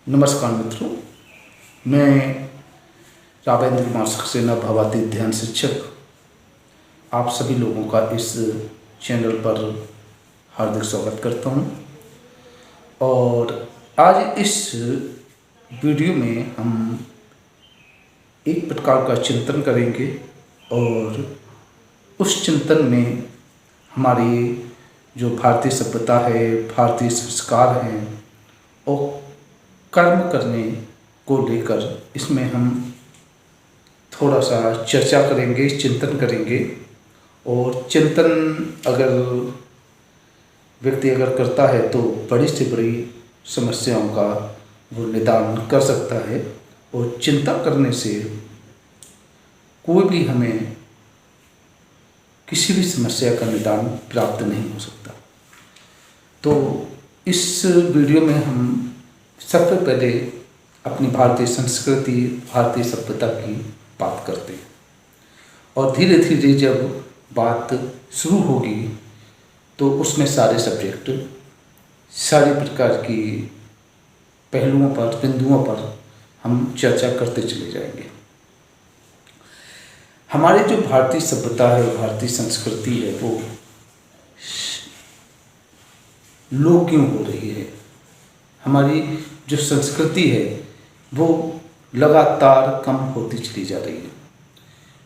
नमस्कार मित्रों, मैं राघवेंद्र कुमार सक्सेना भावातीत ध्यान शिक्षक आप सभी लोगों का इस चैनल पर हार्दिक स्वागत करता हूं। और आज इस वीडियो में हम एक प्रकार का चिंतन करेंगे और उस चिंतन में हमारी जो भारतीय सभ्यता है, भारतीय संस्कार हैं और कर्म करने को लेकर इसमें हम थोड़ा सा चर्चा करेंगे, चिंतन करेंगे। और चिंतन अगर व्यक्ति करता है तो बड़ी से बड़ी समस्याओं का वो निदान कर सकता है। और चिंता करने से कोई भी हमें किसी भी समस्या का निदान प्राप्त नहीं हो सकता। तो इस वीडियो में हम सबसे पहले अपनी भारतीय संस्कृति, भारतीय सभ्यता की बात करते हैं और धीरे धीरे जब बात शुरू होगी तो उसमें सारे सब्जेक्ट, सारे प्रकार की पहलुओं पर, बिंदुओं पर हम चर्चा करते चले जाएंगे। हमारी जो भारतीय सभ्यता है, भारतीय संस्कृति है, वो लो क्यों हो रही है? हमारी जो संस्कृति है वो लगातार कम होती चली जा रही है।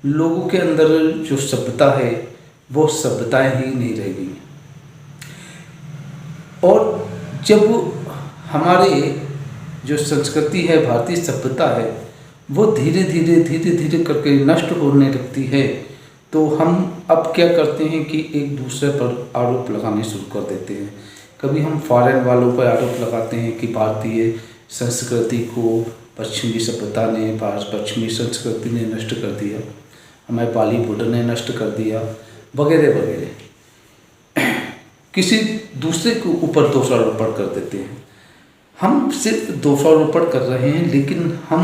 लोगों के अंदर जो सभ्यता है वो सभ्यताएं ही नहीं रह गई। और जब हमारे जो संस्कृति है, भारतीय सभ्यता है, वो धीरे धीरे करके नष्ट होने लगती है, तो हम अब क्या करते हैं कि एक दूसरे पर आरोप लगाने शुरू कर देते हैं। कभी हम फॉरेन वालों पर आरोप लगाते हैं कि भारतीय संस्कृति को पश्चिमी सभ्यता ने, पश्चिमी संस्कृति ने नष्ट कर दिया, हमारे बॉलीवुड ने नष्ट कर दिया, वगैरह वगैरह। किसी दूसरे के ऊपर दोषारोपण कर देते हैं। हम सिर्फ दोषारोपण कर रहे हैं, लेकिन हम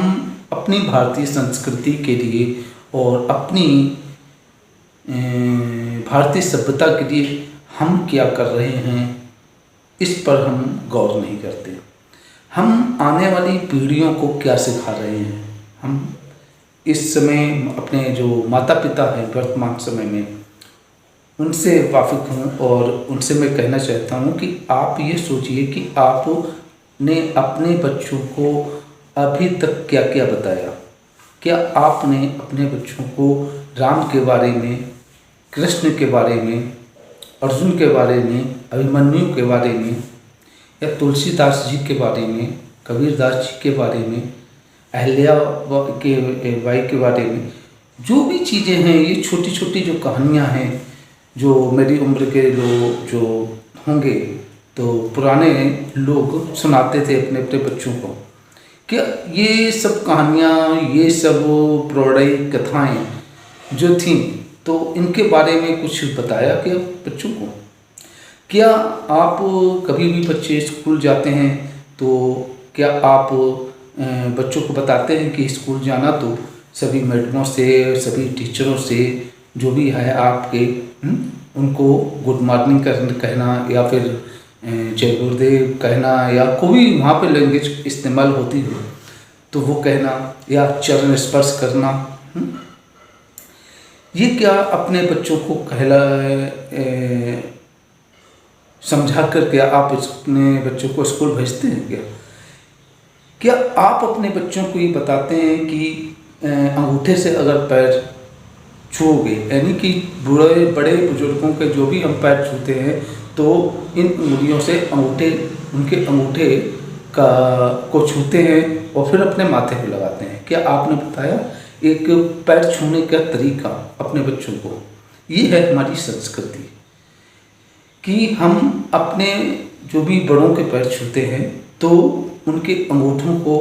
अपनी भारतीय संस्कृति के लिए और अपनी भारतीय सभ्यता के लिए हम क्या कर रहे हैं इस पर हम गौर नहीं करते। हम आने वाली पीढ़ियों को क्या सिखा रहे हैं? हम इस समय अपने जो माता पिता हैं वर्तमान समय में, उनसे वाकिफ हूँ और उनसे मैं कहना चाहता हूँ कि आप ये सोचिए कि आपने अपने बच्चों को अभी तक क्या क्या बताया। क्या आपने अपने बच्चों को राम के बारे में, कृष्ण के बारे में, अर्जुन के बारे में, अभिमन्यु के बारे में, या तुलसीदास जी के बारे में, कबीरदास जी के बारे में, अहल्या के बाई के बारे में, जो भी चीज़ें हैं, ये छोटी छोटी जो कहानियाँ हैं जो मेरी उम्र के लोग जो होंगे तो पुराने लोग सुनाते थे अपने अपने बच्चों को, क्या ये सब कहानियाँ, ये सब पौराणिक कथाएँ जो थीं, तो इनके बारे में कुछ बताया क्या बच्चों को? क्या आप कभी भी बच्चे स्कूल जाते हैं तो क्या आप बच्चों को बताते हैं कि स्कूल जाना तो सभी मैडमों से, सभी टीचरों से, जो भी है आपके, उनको गुड मॉर्निंग कहना, या फिर जय गुरुदेव कहना, या कोई वहाँ पे लैंग्वेज इस्तेमाल होती हो तो वो कहना, या चरण स्पर्श करना? ये क्या अपने बच्चों को समझा कर क्या आप अपने बच्चों को स्कूल भेजते हैं? क्या आप अपने बच्चों को ये बताते हैं कि अंगूठे से अगर पैर छूओगे, यानी कि बड़े बुजुर्गों के जो भी हम पैर छूते हैं तो इन उंगलियों से उनके अंगूठे को छूते हैं और फिर अपने माथे पे लगाते हैं? क्या आपने बताया एक पैर छूने का तरीका अपने बच्चों को? ये है हमारी संस्कृति कि हम अपने जो भी बड़ों के पैर छूते हैं तो उनके अंगूठों को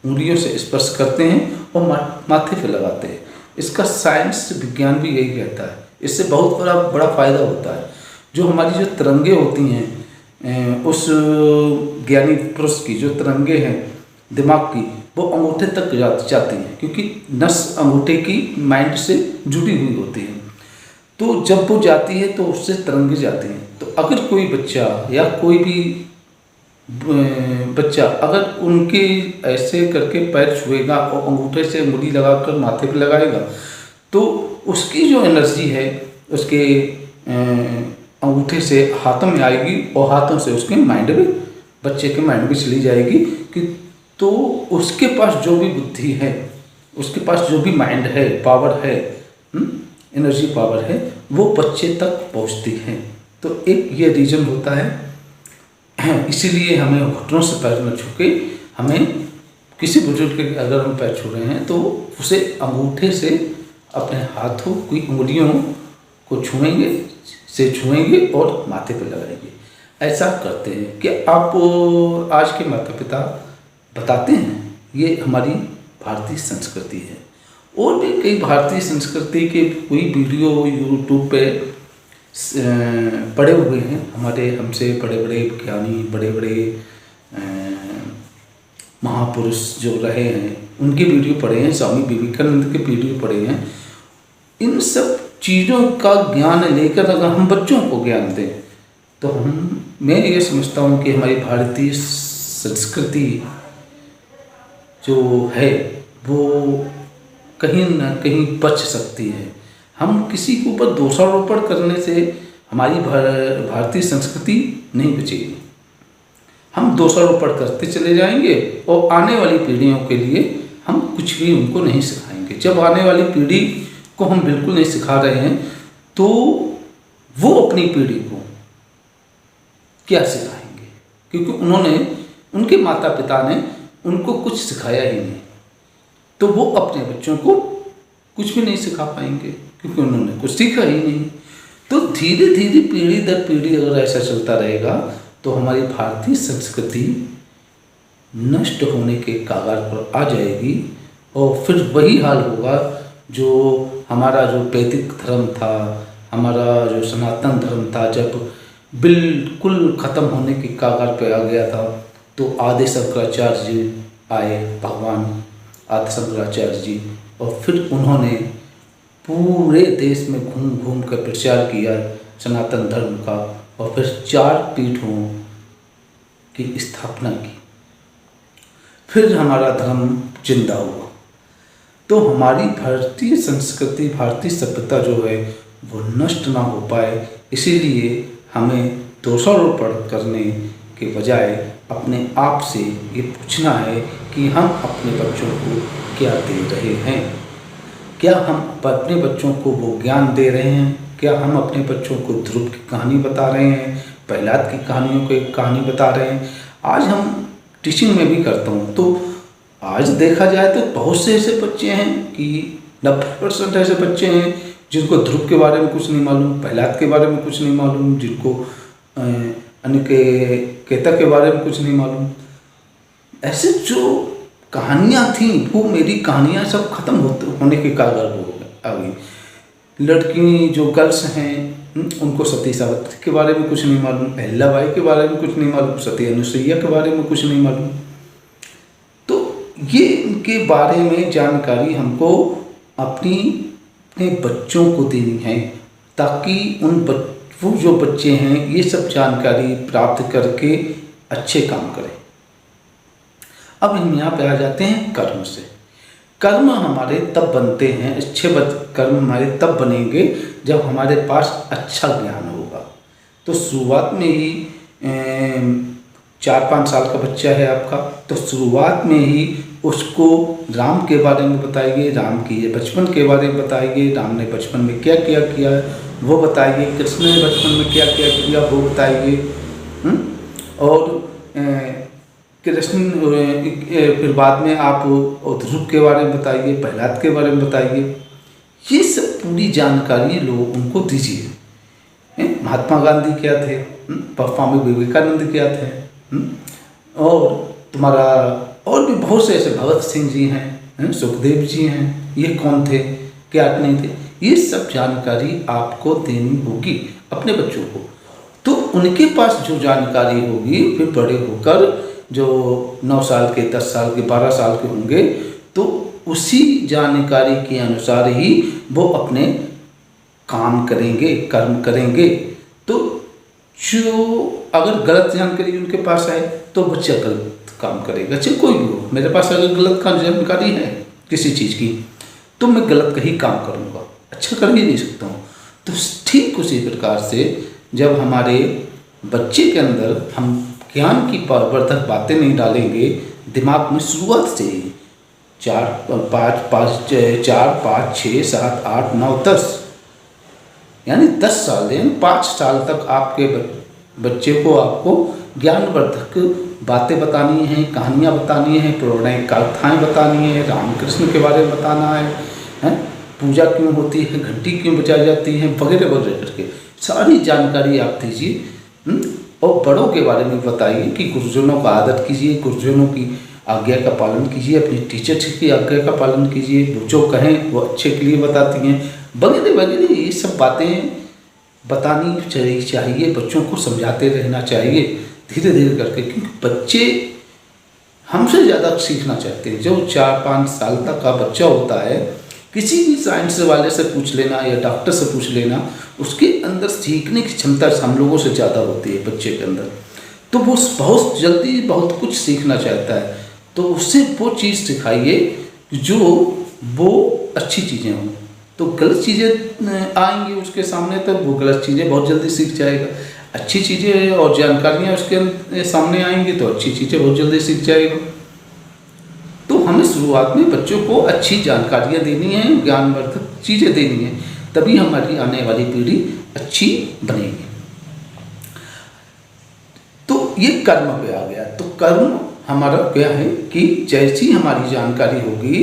उंगलियों से स्पर्श करते हैं और माथे पे लगाते हैं। इसका साइंस, विज्ञान भी यही कहता है। इससे बहुत बड़ा फ़ायदा होता है। जो हमारी जो तरंगे होती हैं, उस ज्ञानी पुरुष की जो तरंगे हैं दिमाग की, वो अंगूठे तक जाती हैं, क्योंकि नस अंगूठे की माइंड से जुड़ी हुई होती है। तो जब वो जाती है तो उससे तरंगे जाती हैं। तो अगर कोई बच्चा या कोई भी बच्चा अगर उनके ऐसे करके पैर छुएगा और अंगूठे से उंगली लगाकर माथे पे लगाएगा, तो उसकी जो एनर्जी है उसके अंगूठे से हाथों में आएगी और हाथों से उसके माइंड में, बच्चे के माइंड में चली जाएगी कि तो उसके पास जो भी बुद्धि है, उसके पास जो भी माइंड है, पावर है, एनर्जी पावर है, वो बच्चे तक पहुंचती है। तो एक ये रीज़न होता है। इसीलिए हमें घुटनों से पैर न छू के, हमें किसी बुजुर्ग के अगर हम पैर छू रहे हैं तो उसे अंगूठे से अपने हाथों की उंगलियों को छुएंगे और माथे पे लगाएंगे। ऐसा करते हैं कि आप आज के माता पिता बताते हैं, ये हमारी भारतीय संस्कृति है। और भी कई भारतीय संस्कृति के कोई वीडियो यूट्यूब पे पड़े हुए हैं, हमारे हमसे बड़े बड़े ज्ञानी, बड़े बड़े महापुरुष जो रहे हैं, उनके वीडियो पड़े हैं, स्वामी विवेकानंद के वीडियो पड़े हैं। इन सब चीज़ों का ज्ञान लेकर अगर हम बच्चों को ज्ञान दें तो मैं ये समझता हूँ कि हमारी भारतीय संस्कृति जो है वो कहीं ना कहीं बच सकती है। हम किसी के ऊपर दोषारोपण करने से हमारी भारतीय संस्कृति नहीं बचेगी। हम दोषारोपण करते चले जाएंगे और आने वाली पीढ़ियों के लिए हम कुछ भी उनको नहीं सिखाएंगे। जब आने वाली पीढ़ी को हम बिल्कुल नहीं सिखा रहे हैं तो वो अपनी पीढ़ी को क्या सिखाएंगे, क्योंकि उनके माता पिता ने उनको कुछ सिखाया ही नहीं, तो वो अपने बच्चों को कुछ भी नहीं सिखा पाएंगे क्योंकि उन्होंने कुछ सीखा ही नहीं। तो धीरे धीरे पीढ़ी दर पीढ़ी अगर ऐसा चलता रहेगा तो हमारी भारतीय संस्कृति नष्ट होने के कगार पर आ जाएगी और फिर वही हाल होगा जो हमारा जो वैदिक धर्म था, हमारा जो सनातन धर्म था, जब बिल्कुल ख़त्म होने के कगार पर आ गया था तो आदि शंकराचार्य जी आए, भगवान आदि शंकराचार्य जी, और फिर उन्होंने पूरे देश में घूम घूम कर प्रचार किया सनातन धर्म का और फिर 4 पीठों की स्थापना की। फिर हमारा धर्म जिंदा हुआ। तो हमारी भारतीय संस्कृति, भारतीय सभ्यता जो है वो नष्ट ना हो पाए, इसीलिए हमें दोषारोपण करने के बजाय अपने आप से ये पूछना है कि हम अपने बच्चों को क्या दे रहे हैं। क्या हम अपने बच्चों को वो ज्ञान दे रहे हैं? क्या हम अपने बच्चों को ध्रुव की कहानी बता रहे हैं, प्रहलाद की कहानियों को एक कहानी बता रहे हैं? आज हम टीचिंग में भी करता हूँ तो आज देखा जाए तो बहुत से ऐसे बच्चे हैं कि 90% ऐसे बच्चे हैं जिनको ध्रुव के बारे में कुछ नहीं मालूम, प्रहलाद के बारे में कुछ नहीं मालूम, जिनको केता के बारे में कुछ नहीं मालूम। ऐसे जो कहानियाँ थी वो मेरी कहानियाँ सब खत्म होने के कगार हो आ गई। लड़की जो गर्ल्स हैं उनको सती सावित्री के बारे में कुछ नहीं मालूम, अहिल्याबाई के बारे में कुछ नहीं मालूम, सती अनुसुईया के बारे में कुछ नहीं मालूम। तो ये इनके बारे में जानकारी हमको अपने बच्चों को देनी है ताकि वो जो बच्चे हैं ये सब जानकारी प्राप्त करके अच्छे काम करें। अब हम यहाँ पे आ जाते हैं कर्म से। कर्म हमारे तब बनते हैं, अच्छे कर्म हमारे तब बनेंगे जब हमारे पास अच्छा ज्ञान होगा। तो शुरुआत में ही 4-5 साल का बच्चा है आपका, तो शुरुआत में ही उसको राम के बारे में बताइए, राम की ये बचपन के बारे में बताइए, राम ने बचपन में क्या क्या किया वो बताइए, कृष्ण ने बचपन में क्या क्या किया वो बताइए। और कृष्ण फिर बाद में आप ध्रुव के बारे में बताइए, प्रहलाद के बारे में बताइए। ये सब पूरी जानकारी लोग उनको दीजिए। महात्मा गांधी क्या थे, स्वामी विवेकानंद क्या थे, और तुम्हारा और भी बहुत से ऐसे भगत सिंह जी हैं, सुखदेव जी हैं, ये कौन थे, क्या नहीं थे, ये सब जानकारी आपको देनी होगी अपने बच्चों को। तो उनके पास जो जानकारी होगी फिर बड़े होकर जो 9 साल के, 10 साल के, 12 साल के होंगे तो उसी जानकारी के अनुसार ही वो अपने काम करेंगे, कर्म करेंगे। तो जो अगर गलत जानकारी उनके पास आए तो बच्चा गलत काम करेगा, चाहे कोई भी हो। मेरे पास अगर गलत जानकारी है किसी चीज़ की तो मैं गलत ही काम करूँगा, अच्छा कर ही नहीं सकता हूँ। तो ठीक उसी प्रकार से जब हमारे बच्चे के अंदर हम ज्ञान की प्रवर्धक बातें नहीं डालेंगे दिमाग में शुरुआत से ही 4, 5, 6, 7, 8, 9, 10 यानी 10 साल यानी 5 साल तक आपके बच्चे को आपको ज्ञानवर्धक बातें बतानी हैं, कहानियाँ बतानी हैं, पौराणिक कथाएँ बतानी है, रामकृष्ण के बारे में बताना है, पूजा क्यों होती है, घंटी क्यों बजाई जाती है, वगैरह वगैरह करके सारी जानकारी आप दीजिए। और बड़ों के बारे में बताइए कि गुरुजनों का आदर कीजिए, गुरुजनों की आज्ञा का पालन कीजिए, अपनी टीचर की आज्ञा का पालन कीजिए, वो जो कहें वो अच्छे के लिए बताती हैं, वगैरह वगैरह। ये सब बातें बतानी चाहिए, बच्चों को समझाते रहना चाहिए धीरे धीरे करके, क्योंकि बच्चे हमसे ज़्यादा सीखना चाहते हैं। जो 4-5 साल तक का बच्चा होता है, किसी भी साइंस वाले से पूछ लेना या डॉक्टर से पूछ लेना, उसके अंदर सीखने की क्षमता हम लोगों से ज़्यादा होती है बच्चे के अंदर। तो वो बहुत जल्दी बहुत कुछ सीखना चाहता है, तो उससे वो चीज़ सिखाइए जो वो अच्छी चीज़ें हों। तो गलत चीज़ें आएंगी उसके सामने तो वो गलत चीज़ें बहुत जल्दी सीख जाएगा, अच्छी चीज़ें और जानकारियाँ उसके सामने आएंगी तो अच्छी चीज़ें बहुत जल्दी सीख जाएगा। तो हमें शुरुआत में बच्चों को अच्छी जानकारियाँ देनी है, ज्ञानवर्धक चीज़ें देनी है, तभी हमारी आने वाली पीढ़ी अच्छी बनेगी। तो ये कर्म पे आ गया। तो कर्म हमारा क्या है कि जैसी हमारी जानकारी होगी,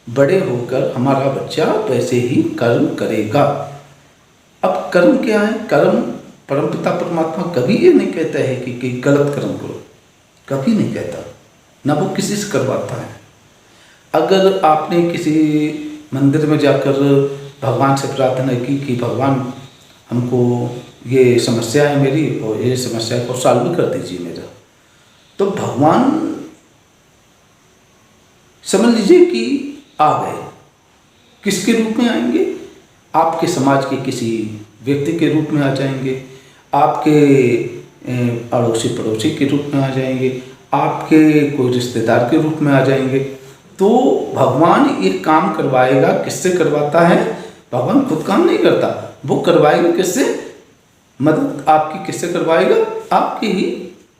बड़े होकर हमारा बच्चा वैसे ही कर्म करेगा। अब कर्म क्या है? कर्म परमपिता परमात्मा कभी ये नहीं कहता है कि गलत कर्म करो, कभी नहीं कहता, ना वो किसी से करवाता है। अगर आपने किसी मंदिर में जाकर भगवान से प्रार्थना की कि भगवान हमको ये समस्या है मेरी और ये समस्या को सॉल्व कर दीजिए मेरा, तो भगवान समझ लीजिए कि आ गए। किसके रूप में आएंगे? आपके समाज के किसी व्यक्ति के रूप में आ जाएंगे, आपके अड़ोसी पड़ोसी के रूप में आ जाएंगे, आपके कोई रिश्तेदार के रूप में आ जाएंगे। तो भगवान ये काम करवाएगा, किससे करवाता है? भगवान खुद काम नहीं करता, वो करवाएगा किससे? मदद आपकी किससे करवाएगा? आपके ही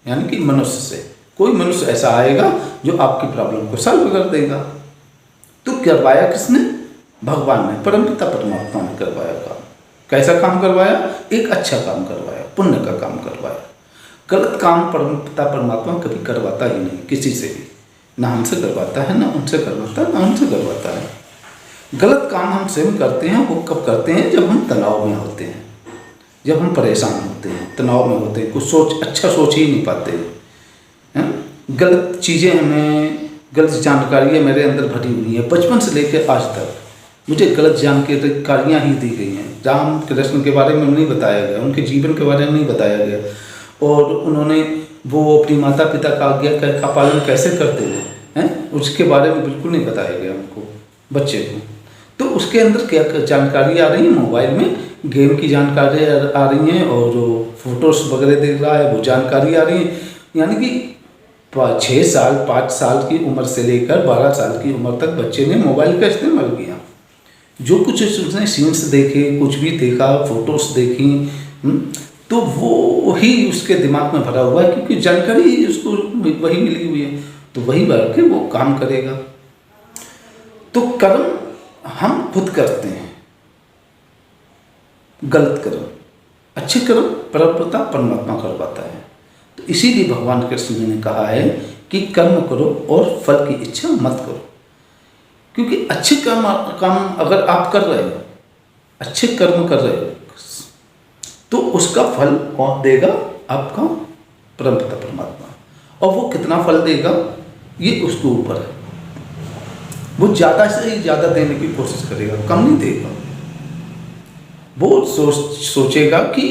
यानी कि मनुष्य से। कोई मनुष्य ऐसा आएगा जो आपकी प्रॉब्लम को सॉल्व कर देगा। तो करवाया किसने? भगवान ने, परमपिता परमात्मा ने करवाया काम। कैसा काम करवाया? एक अच्छा काम करवाया, पुण्य का काम करवाया। गलत काम परमपिता परमात्मा कभी करवाता ही नहीं किसी से भी, ना हमसे करवाता है, ना उनसे करवाता है, ना उनसे करवाता है। गलत काम हम स्वयं करते हैं। वो कब करते हैं? जब हम तनाव में होते हैं, जब हम परेशान होते हैं, तनाव में होते हैं, कुछ अच्छा सोच ही नहीं पाते हैं। गलत चीज़ें हमें, गलत जानकारियाँ मेरे अंदर भरी हुई है। बचपन से लेकर आज तक मुझे गलत जानकारियाँ ही दी गई हैं। राम कृष्ण के बारे में नहीं बताया गया, उनके जीवन के बारे में नहीं बताया गया, और उन्होंने वो अपनी माता पिता का आज्ञा का पालन कैसे करते हैं उसके बारे में बिल्कुल नहीं बताया गया हमको, बच्चे को। तो उसके अंदर क्या जानकारी आ रही है? मोबाइल में गेम की जानकारी आ रही हैं, और जो फोटोज वगैरह देख रहा है वो जानकारी आ रही है। यानी कि 6 साल 5 साल की उम्र से लेकर 12 साल की उम्र तक बच्चे ने मोबाइल का इस्तेमाल किया। जो कुछ उसने सीन्स देखे, कुछ भी देखा, फोटोज देखी, तो वो ही उसके दिमाग में भरा हुआ है, क्योंकि जानकारी उसको वही मिली हुई है, तो वही भर के वो काम करेगा। तो कर्म हम खुद करते हैं, गलत कर्म। अच्छे कर्म परमपिता परमात्मा करवाता है। तो इसीलिए भगवान कृष्ण जी ने कहा है कि कर्म करो और फल की इच्छा मत करो। क्योंकि अच्छे काम अगर आप कर रहे हो, अच्छे कर्म कर रहे हो, तो उसका फल कौन देगा? आपका परमपिता परमात्मा। और वो कितना फल देगा ये उसके ऊपर है। वो ज़्यादा से ज़्यादा देने की कोशिश करेगा, कम नहीं देगा। वो सोचेगा कि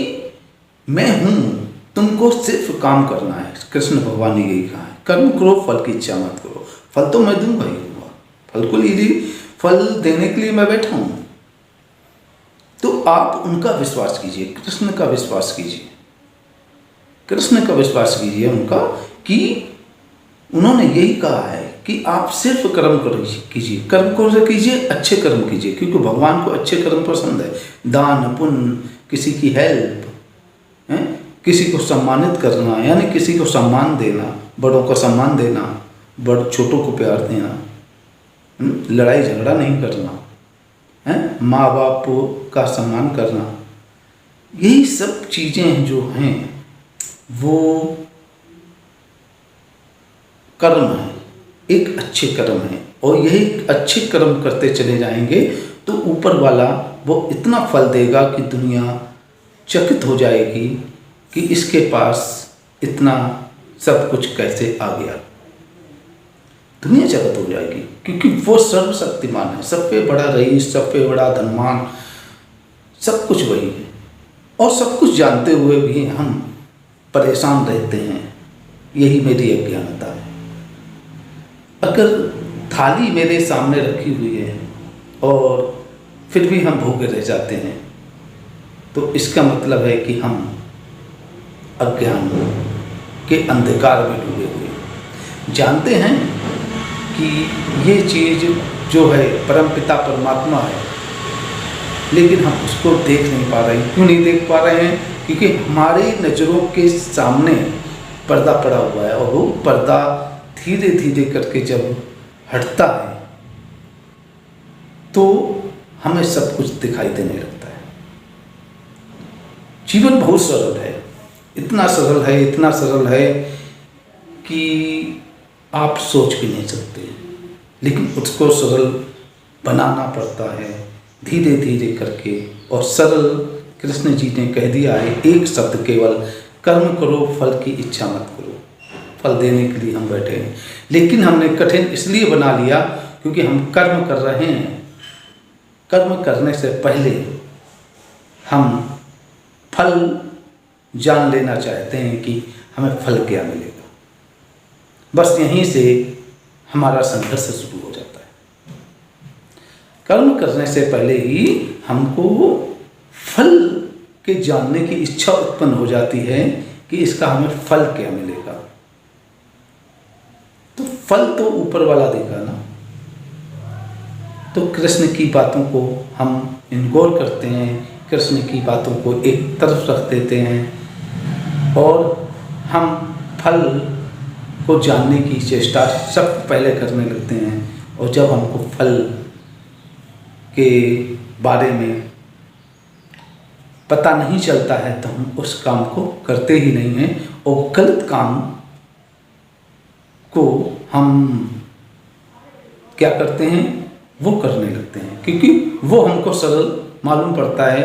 मैं हूँ, तुमको सिर्फ काम करना है। कृष्ण भगवान ने यही कहा है, कर्म करो फल की इच्छा मत करो। फल तो मैं दूंगा ही दूंगा, फल को लिए फल देने के लिए मैं बैठा हूँ। तो आप उनका विश्वास कीजिए, कृष्ण का विश्वास कीजिए। कृष्ण का विश्वास कीजिए उनका, कि उन्होंने यही कहा है कि आप सिर्फ कर्म कीजिए, कर्म कौन से कीजिए, अच्छे कर्म कीजिए, क्योंकि भगवान को अच्छे कर्म पसंद है। दान पुण्य, किसी की हेल्प है, किसी को सम्मानित करना, यानी किसी को सम्मान देना, बड़ों का सम्मान देना, बड़ छोटों को प्यार देना, लड़ाई झगड़ा नहीं करना है, माँ बाप का सम्मान करना, यही सब चीज़ें जो हैं वो कर्म है, एक अच्छे कर्म है। और यही अच्छे कर्म करते चले जाएंगे तो ऊपर वाला वो इतना फल देगा कि दुनिया चकित हो जाएगी कि इसके पास इतना सब कुछ कैसे आ गया। दुनिया चकित हो जाएगी, क्योंकि वो सर्वशक्तिमान है, सब पे बड़ा रईस, सब पे बड़ा धनवान, सब कुछ वही है। और सब कुछ जानते हुए भी हम परेशान रहते हैं, यही मेरी अज्ञानता है। अगर थाली मेरे सामने रखी हुई है और फिर भी हम भूखे रह जाते हैं, तो इसका मतलब है कि हम अज्ञान के अंधकार में डूबे हुए। जानते हैं कि ये चीज़ जो है परमपिता परमात्मा है, लेकिन हम उसको देख नहीं पा रहे हैं। क्यों नहीं देख पा रहे हैं? क्योंकि हमारी नज़रों के सामने पर्दा पड़ा हुआ है, और वो पर्दा धीरे धीरे करके जब हटता है तो हमें सब कुछ दिखाई देने लगता है। जीवन बहुत सरल है, इतना सरल है, इतना सरल है कि आप सोच भी नहीं सकते, लेकिन उसको सरल बनाना पड़ता है धीरे धीरे करके। और सरल कृष्ण जी ने कह दिया है एक शब्द केवल, कर्म करो, फल की इच्छा मत करो। फल देने के लिए हम बैठे हैं, लेकिन हमने कठिन इसलिए बना लिया क्योंकि हम कर्म कर रहे हैं। कर्म करने से पहले हम फल जान लेना चाहते हैं कि हमें फल क्या मिलेगा। बस यहीं से हमारा संघर्ष शुरू हो जाता है। कर्म करने से पहले ही हमको फल के जानने की इच्छा उत्पन्न हो जाती है कि इसका हमें फल क्या मिलेगा। तो फल तो ऊपर वाला देगा ना। तो कृष्ण की बातों को हम इग्नोर करते हैं, कृष्ण की बातों को एक तरफ रख देते हैं और हम फल को जानने की चेष्टा सब पहले करने लगते हैं। और जब हमको फल के बारे में पता नहीं चलता है तो हम उस काम को करते ही नहीं हैं, और गलत काम को हम क्या करते हैं, वो करने लगते हैं, क्योंकि वो हमको सरल मालूम पड़ता है,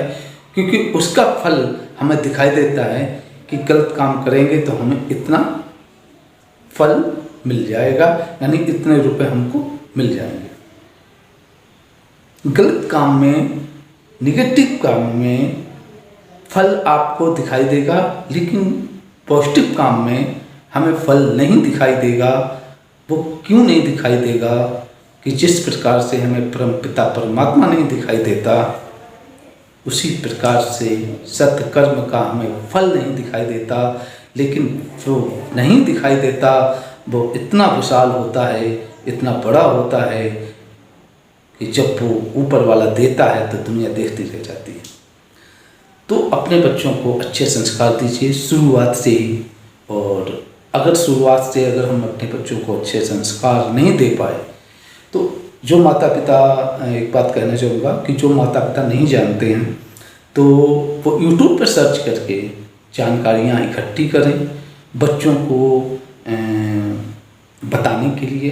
क्योंकि उसका फल हमें दिखाई देता है कि गलत काम करेंगे तो हमें इतना फल मिल जाएगा, यानी इतने रुपए हमको मिल जाएंगे। गलत काम में, निगेटिव काम में फल आपको दिखाई देगा, लेकिन पॉजिटिव काम में हमें फल नहीं दिखाई देगा। वो क्यों नहीं दिखाई देगा? कि जिस प्रकार से हमें परमपिता परमात्मा नहीं दिखाई देता, उसी प्रकार से सत्य कर्म का हमें फल नहीं दिखाई देता। लेकिन जो नहीं दिखाई देता वो इतना विशाल होता है, इतना बड़ा होता है कि जब वो ऊपर वाला देता है तो दुनिया देखती रह जाती है। तो अपने बच्चों को अच्छे संस्कार दीजिए शुरुआत से ही। और अगर शुरुआत से अगर हम अपने बच्चों को अच्छे संस्कार नहीं दे पाए तो जो माता पिता, एक बात कहना चाहूँगा कि जो माता पिता नहीं जानते हैं तो वो यूट्यूब पर सर्च करके जानकारियाँ इकट्ठी करें बच्चों को बताने के लिए।